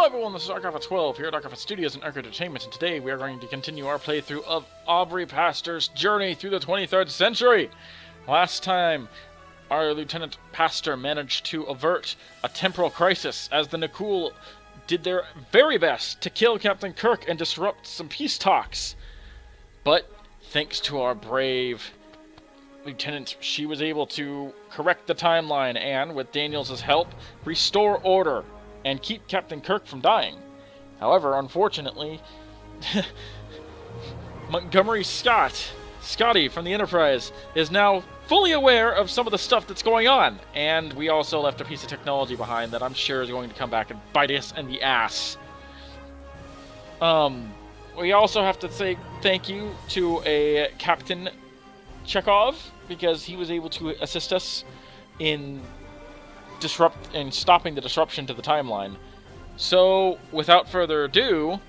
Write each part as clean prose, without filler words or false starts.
everyone, this is Archive 12 here at Archive Studios and Arc Entertainment, and today we are going to continue our playthrough of Aubrey Pastor's journey through the 23rd century. Last time, our Lieutenant Pastor managed to avert a temporal crisis as the Nakul did their very best to kill Captain Kirk and disrupt some peace talks. But thanks to our brave Lieutenant, she was able to correct the timeline and, with Daniels' help, restore order and keep Captain Kirk from dying. However, unfortunately, Montgomery Scotty from the Enterprise, is now fully aware of some of the stuff that's going on, and we also left a piece of technology behind that I'm sure is going to come back and bite us in the ass. We also have to say thank you to a Captain Chekhov, because he was able to assist us in stopping the disruption to the timeline. So, without further ado,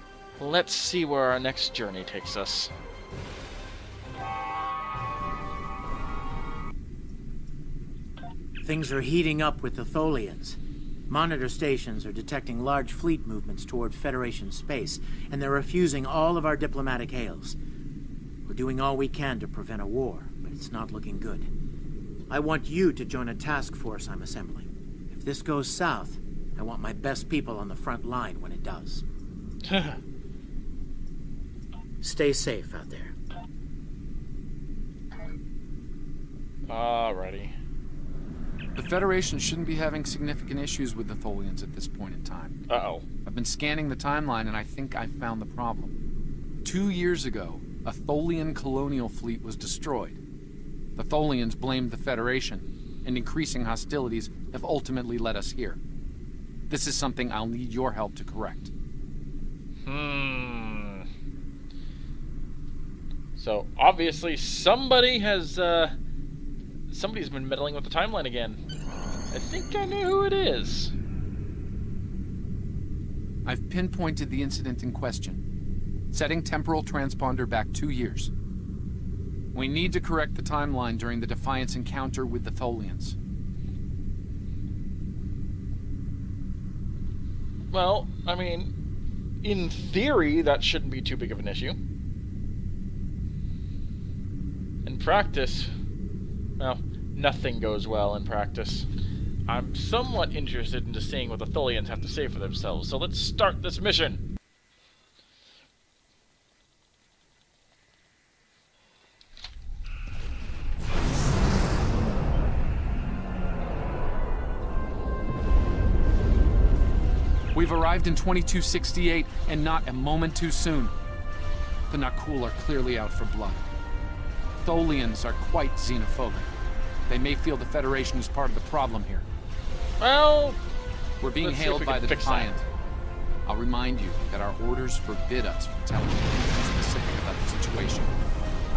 let's see where our next journey takes us. Things are heating up with the Tholians. Monitor stations are detecting large fleet movements toward Federation space, and they're refusing all of our diplomatic hails. We're doing all we can to prevent a war, but it's not looking good. I want you to join a task force I'm assembling. If this goes south, I want my best people on the front line when it does. Stay safe out there. Alrighty. The Federation shouldn't be having significant issues with the Tholians at this point in time. Uh-oh. I've been scanning the timeline and I think I found the problem. 2 years ago, a Tholian colonial fleet was destroyed. The Tholians blamed the Federation, and increasing hostilities have ultimately led us here. This is something I'll need your help to correct. So, obviously, somebody's been meddling with the timeline again. I think I know who it is. I've pinpointed the incident in question, setting temporal transponder back 2 years. We need to correct the timeline during the Defiant's encounter with the Tholians. Well, I mean, in theory, that shouldn't be too big of an issue. In practice, well, nothing goes well in practice. I'm somewhat interested in just seeing what the Tholians have to say for themselves, so let's start this mission. We've arrived in 2268, and not a moment too soon. The Nakul are clearly out for blood. Tholians are quite xenophobic. They may feel the Federation is part of the problem here. Well, we're being hailed by the Defiant. I'll remind you that our orders forbid us from telling anything specific about the situation.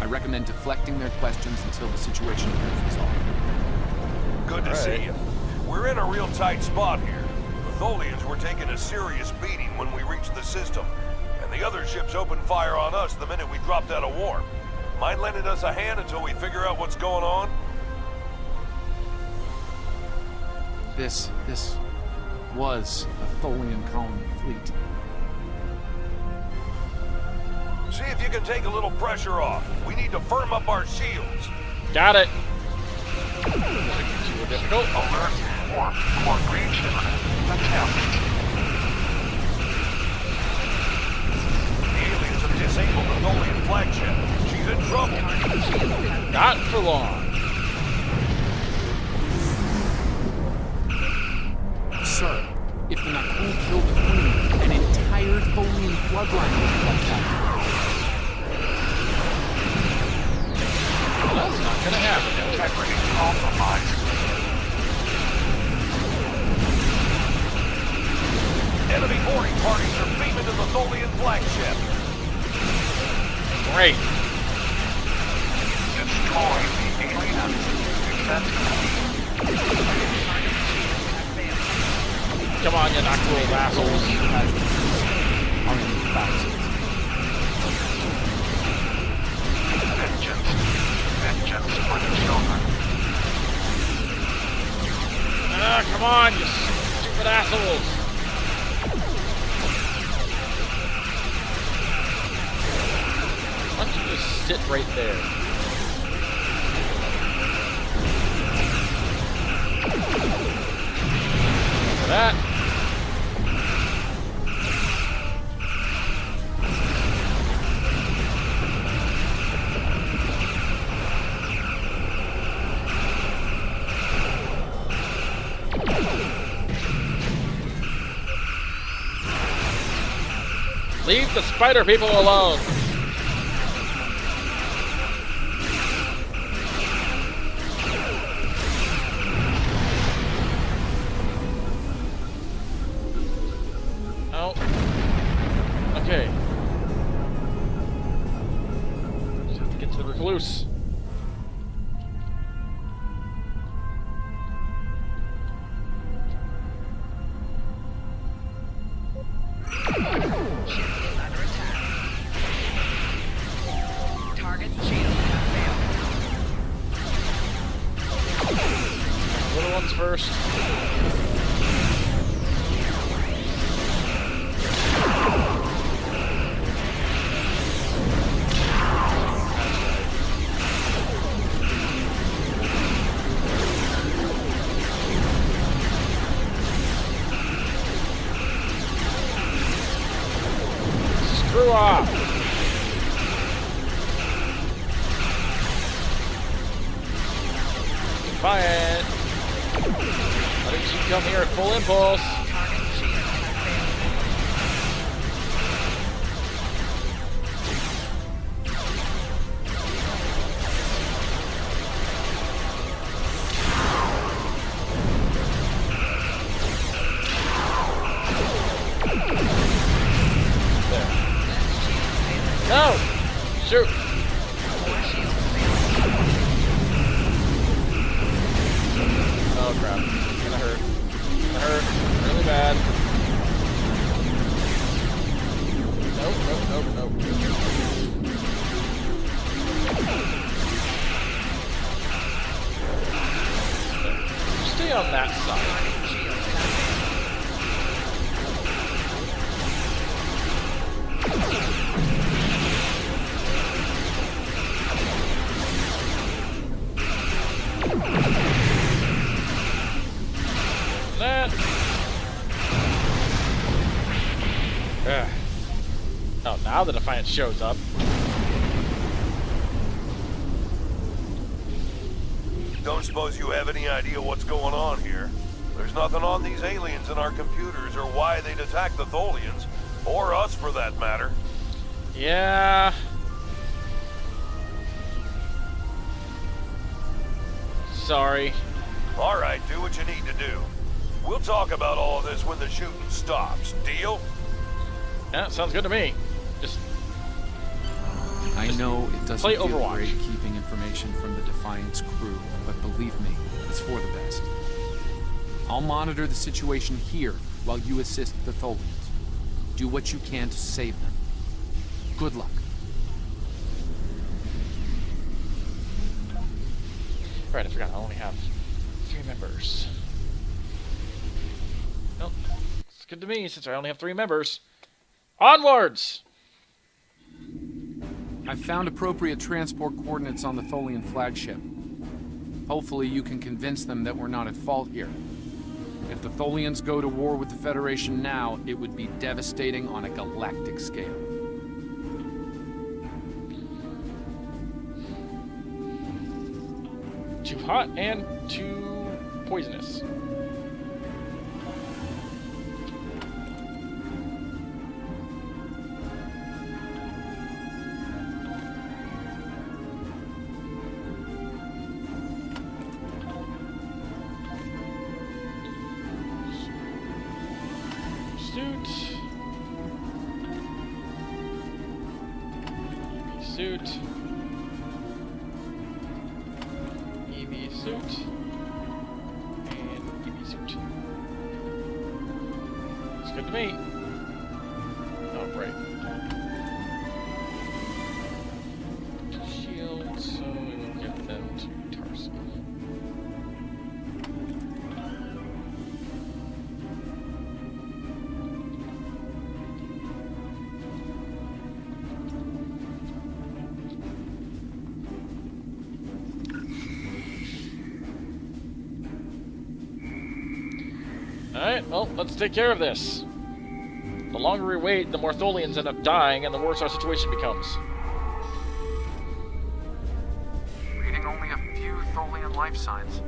I recommend deflecting their questions until the situation here is resolved. Good to see you. We're in a real tight spot here. The Tholians were taking a serious beating when we reached the system, and the other ships opened fire on us the minute we dropped out of warp. Mind lending us a hand until we figure out what's going on? This was a Tholian colony fleet. See if you can take a little pressure off. We need to firm up our shields. Got it. Difficult. Alert. Warp. Warp breach. That's happening. The aliens have disabled the Tholian flagship. She's in trouble. Not for long. Sir, if the Nakul killed the Queen, an entire Tholian bloodline would be wiped out. That's not gonna happen. Integrity compromised. Enemy boarding parties are beaming to the Tholian flagship. Great. Destroy the aliens. Come on, you Nakul assholes. Vengeance for the children. Come on, you stupid assholes. sit right there. For that. Leave the spider people alone. Oh. Okay. Just have to get to the recluse. Little ones first. Screw off! Defiant! Why didn't you come here at full impulse? There. No! Shoot! Oh crap. It's gonna hurt. It's gonna hurt. Really bad. Nope, nope, nope, nope. Stay on that side. That. Oh, now the Defiant shows up. Don't suppose you have any idea what's going on here? There's nothing on these aliens in our computers or why they'd attack the Tholians, or us for that matter. Yeah. Sorry. Alright, do what you need to do. We'll talk about all of this when the shooting stops. Deal? Yeah, sounds good to me. Just I know it doesn't play feel Overwatch. great keeping information from the Defiant's crew, but believe me, it's for the best. I'll monitor the situation here while you assist the Tholians. Do what you can to save them. Good luck. right, I forgot I only have 3 members. Nope. It's good to me since I only have 3 members. Onwards! I've found appropriate transport coordinates on the Tholian flagship. Hopefully you can convince them that we're not at fault here. If the Tholians go to war with the Federation now, it would be devastating on a galactic scale. Too hot and too poisonous. Suit. EV suit. And EV suit. It's good to me. Oh, right. Shield, so we will give them to Tarsi. Alright, well, let's take care of this. The longer we wait, the more Tholians end up dying, and the worse our situation becomes. Reading only a few Tholian life signs.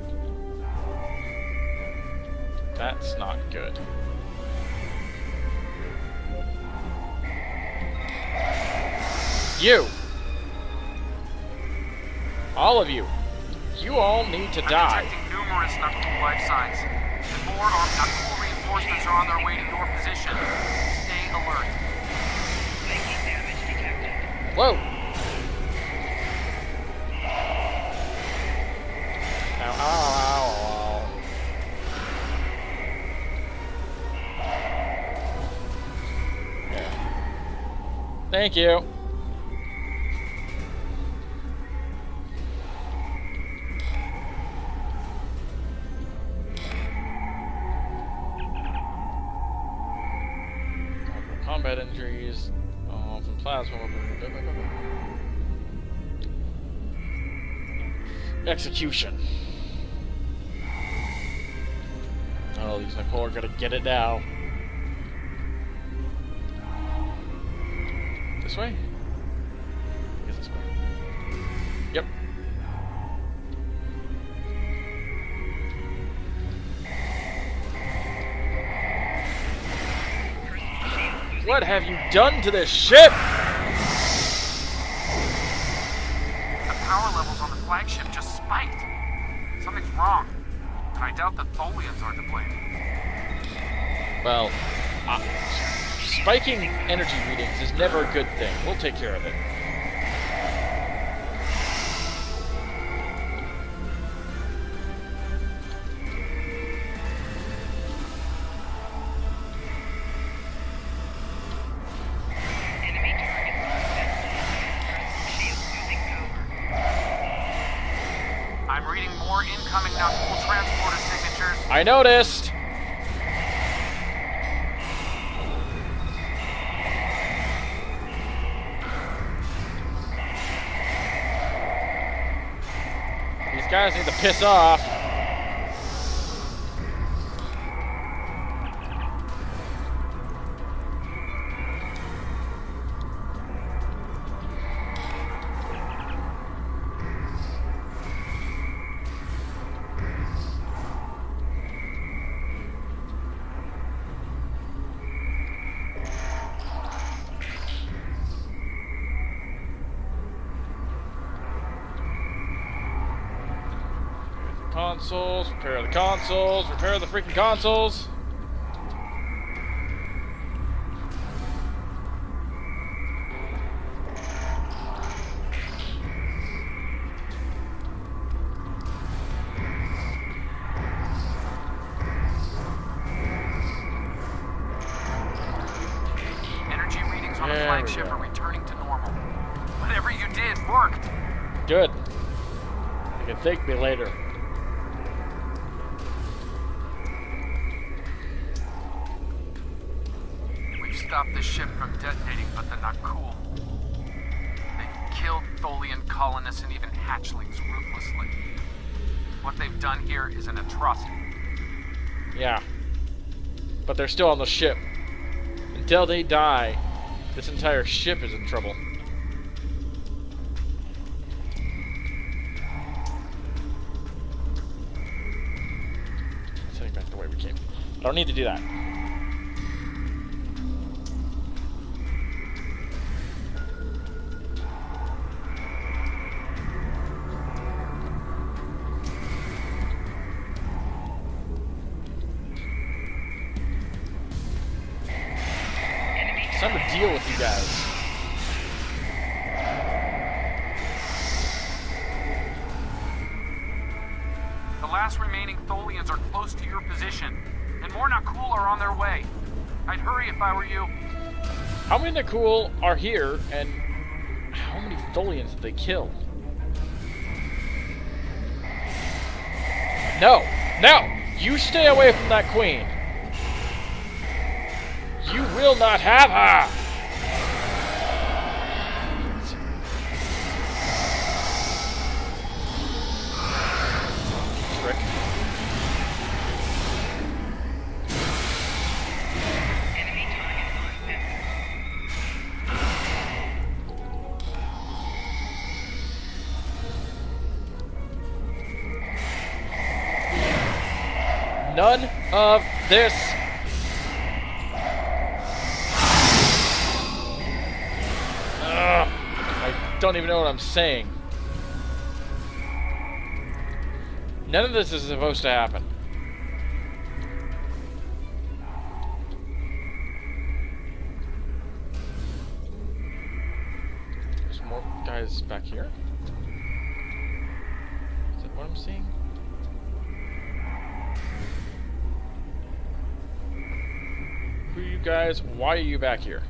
That's not good. You! All of you! You all need to die. I'm detecting numerous Knuckle life signs. And more Knuckle reinforcements are on their way to your position. Stay alert. Taking damage detected. Whoa! Ow, ow, ow, ow. Yeah. Thank you. Combat injuries, from plasma. Execution. Oh, these Nicole are gonna get it now. This way? I guess this way. Yep. What have you done to this ship? The power levels on the flagship just spiked. Something's wrong. And I doubt the Tholians are to blame. Well, spiking energy readings is never a good thing. We'll take care of it. Enemy targets suspected. Shields losing power. I'm reading more incoming Knuckle transporter signatures. I noticed! These guys need to piss off. Consoles, repair the consoles, repair the freaking consoles. Energy readings on the There we flagship go. are returning to normal. Whatever you did worked. Good. You can thank me later. We've stopped the ship from detonating, but they're not cool. They've killed Tholian colonists and even hatchlings ruthlessly. What they've done here is an atrocity. Yeah. But they're still on the ship. Until they die, this entire ship is in trouble. Sending back the way we came. I don't need to do that. It's time to deal with you guys. The last remaining Tholians are close to your position, and more not cool are on their way. I'd hurry if I were you. How many Nakul are here, and how many Tholians did they kill? No! No! You stay away from that queen! You will not have her! Trick. None of this. Ugh, I don't even know what I'm saying. None of this is supposed to happen. There's more guys back here. Is that what I'm seeing? Who are you guys? Why are you back here?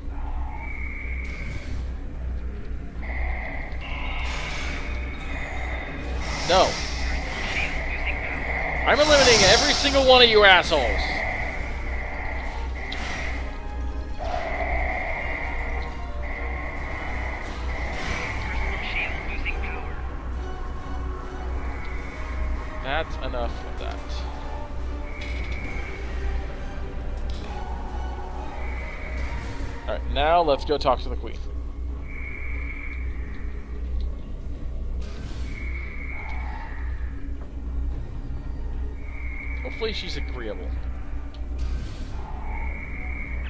No. I'm eliminating every single one of you assholes. That's enough of that. Alright, now let's go talk to the Queen. Hopefully she's agreeable.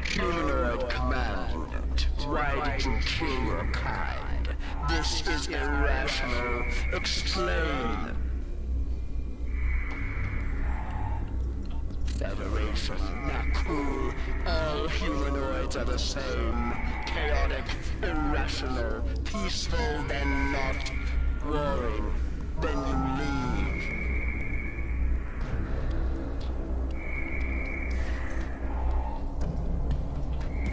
Humanoid command unit, why did you kill your kind? This is irrational. Explain. Federation, not cool. All humanoids are the same. Chaotic, irrational, peaceful, then not. Warring, then you leave.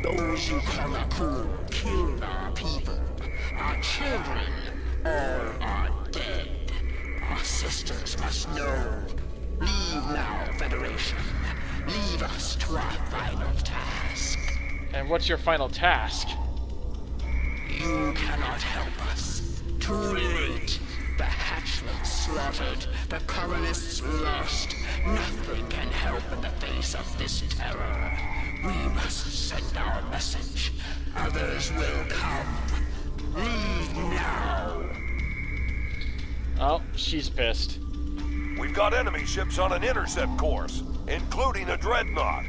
Those you call a cool killed our people. Our children, all are dead. Our sisters must know. Leave now, Federation. Leave us to our final task. And what's your final task? You cannot help us. Too late. The hatchlings slaughtered. The colonists lost. Nothing can help in the face of this terror. We must send our message. Others will come. Leave now. Oh, she's pissed. We've got enemy ships on an intercept course, including a dreadnought.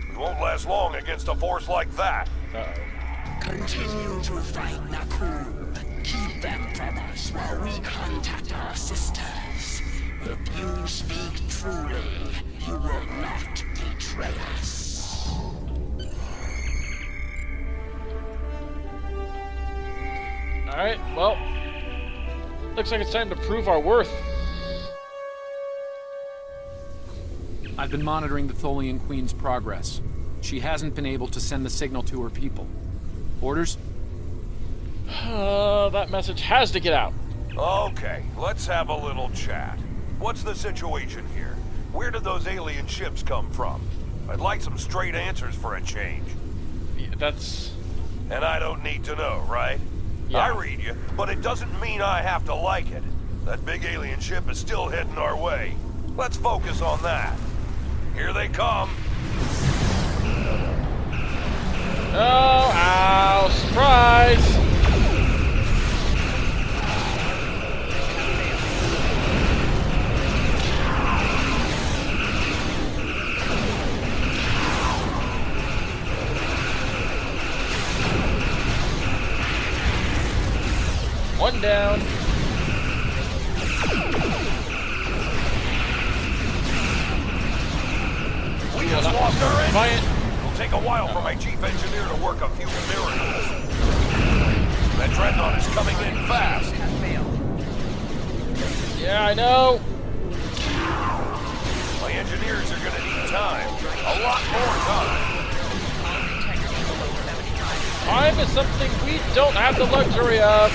We won't last long against a force like that. Uh-oh. Continue to fight Nakul. Keep them from us while we contact our sisters. If you speak truly, you will not betray us. Alright, well, looks like it's time to prove our worth. I've been monitoring the Tholian Queen's progress. She hasn't been able to send the signal to her people. Orders? That message has to get out. Okay, let's have a little chat. What's the situation here? Where did those alien ships come from? I'd like some straight answers for a change. Yeah, that's... And I don't need to know, right? Yeah. I read you, but it doesn't mean I have to like it. That big alien ship is still heading our way. Let's focus on that. Here they come. Oh, ow, surprise! One down. We just lost our engine. Defiant. It'll take a while for my chief engineer to work a few miracles. That dreadnought is coming in fast. Yeah, I know. My engineers are gonna need time. A lot more time. Time is something we don't have the luxury of.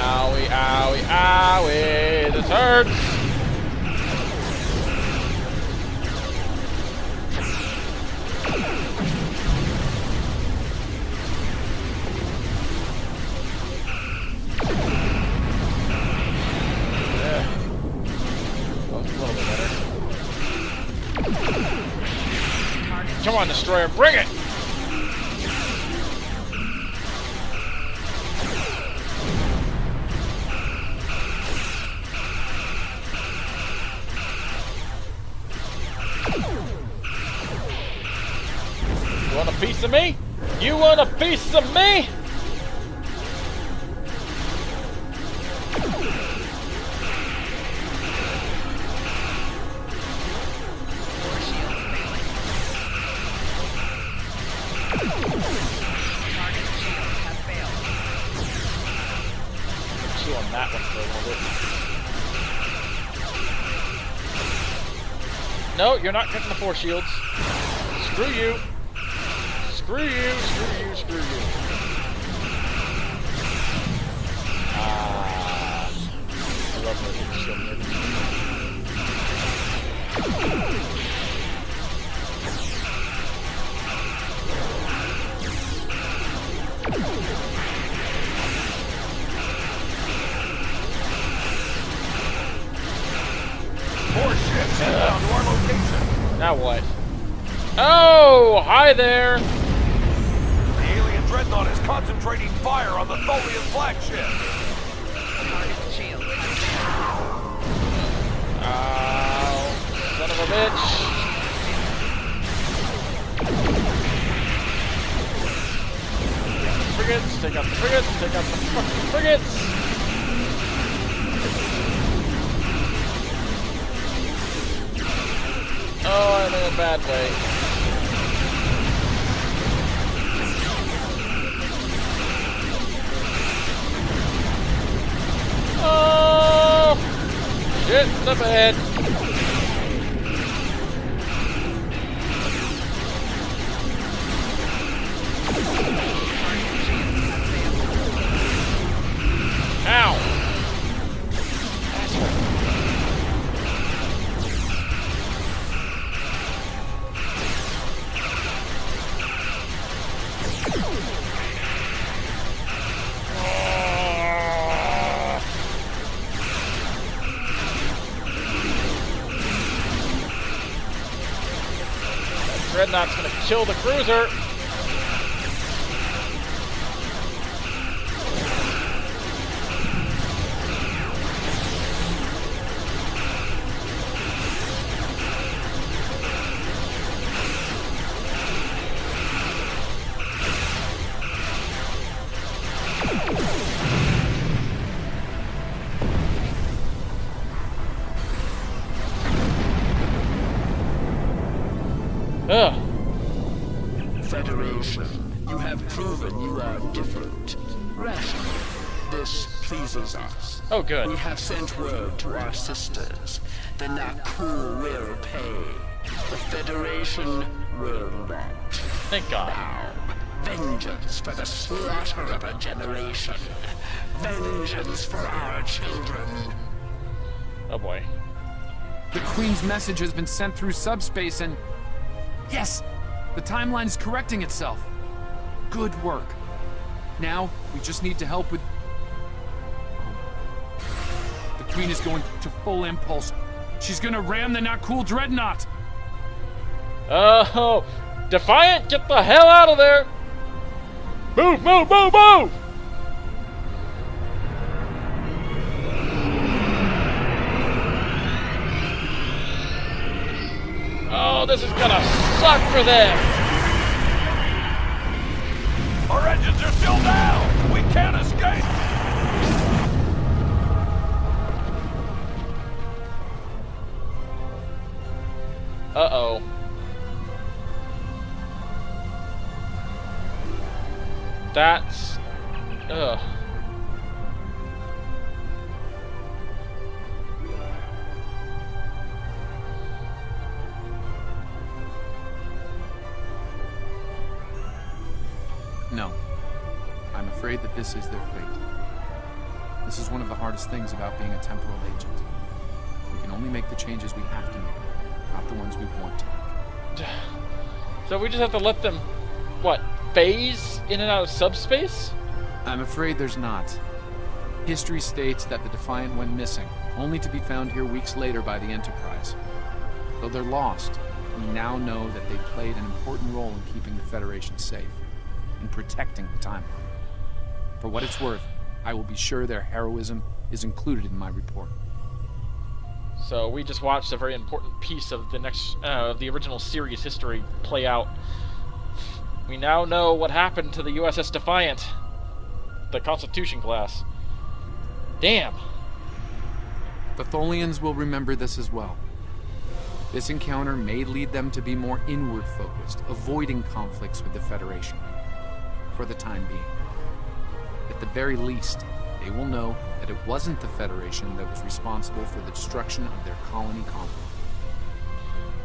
Owie, owie, owie, this hurts! Come on, Destroyer, bring it! You want a piece of me? You want a piece of me? Chew on that one for a little bit. No, you're not getting the force shields. Screw you. Screw you, screw you, screw you. I love her getting shield here. More ships inbound to our location. Now what? Oh, hi there. The alien dreadnought is concentrating fire on the Tholian flagship. Ow, son of a bitch. Frigates, take out the frigates, take out the fucking frigates. Oh, I'm in a bad way. Oh! Shit in the bed. Ow! Dreadnought's gonna kill the cruiser. Ugh. Federation, you have proven you are different. Rational. This pleases us. Oh, good. We have sent word to our sisters. The Naku will pay. The Federation will not. Thank God. Now, vengeance for the slaughter of a generation. Vengeance for our children. Oh boy. The Queen's message has been sent through subspace and... Yes! The timeline is correcting itself. Good work. Now, we just need to help with... The Queen is going to full impulse. She's gonna ram the Nakul Dreadnought! Oh! Defiant, get the hell out of there! Move, move, move, move! Oh, this is gonna suck for them! Our engines are still down! We can't escape! Uh-oh. That's... Ugh. No. I'm afraid that this is their fate. This is one of the hardest things about being a temporal agent. We can only make the changes we have to make, not the ones we want to make. So we just have to let them, what, phase in and out of subspace? I'm afraid there's not. History states that the Defiant went missing, only to be found here weeks later by the Enterprise. Though they're lost, We now know that they played an important role in keeping the Federation safe, in protecting the timeline. For what it's worth, I will be sure their heroism is included in my report. So we just watched a very important piece of the original series history play out. We now know what happened to the USS Defiant, the Constitution class. Damn. The Tholians will remember this as well. This encounter may lead them to be more inward-focused, avoiding conflicts with the Federation, for the time being. At the very least, they will know that it wasn't the Federation that was responsible for the destruction of their colony colony.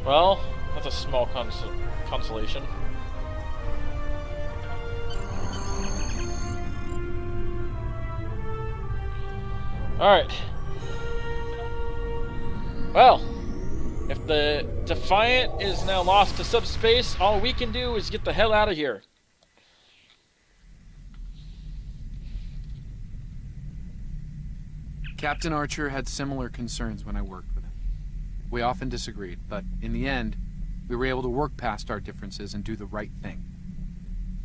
Well, that's a small consolation. Alright. Well, if the Defiant is now lost to subspace, all we can do is get the hell out of here. Captain Archer had similar concerns when I worked with him. We often disagreed, but in the end, we were able to work past our differences and do the right thing.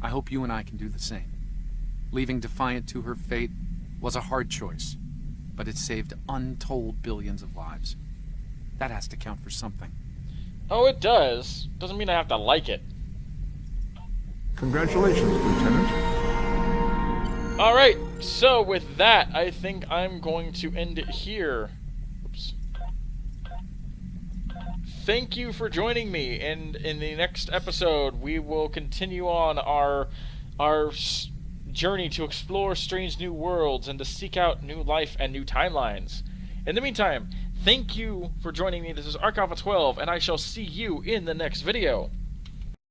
I hope you and I can do the same. Leaving Defiant to her fate was a hard choice, but it saved untold billions of lives. That has to count for something. Oh, it does. Doesn't mean I have to like it. Congratulations, Lieutenant. Alright, so with that, I think I'm going to end it here. Oops. Thank you for joining me, and in the next episode, we will continue on our journey to explore strange new worlds and to seek out new life and new timelines. In the meantime, thank you for joining me. This is Arc Alpha 12, and I shall see you in the next video.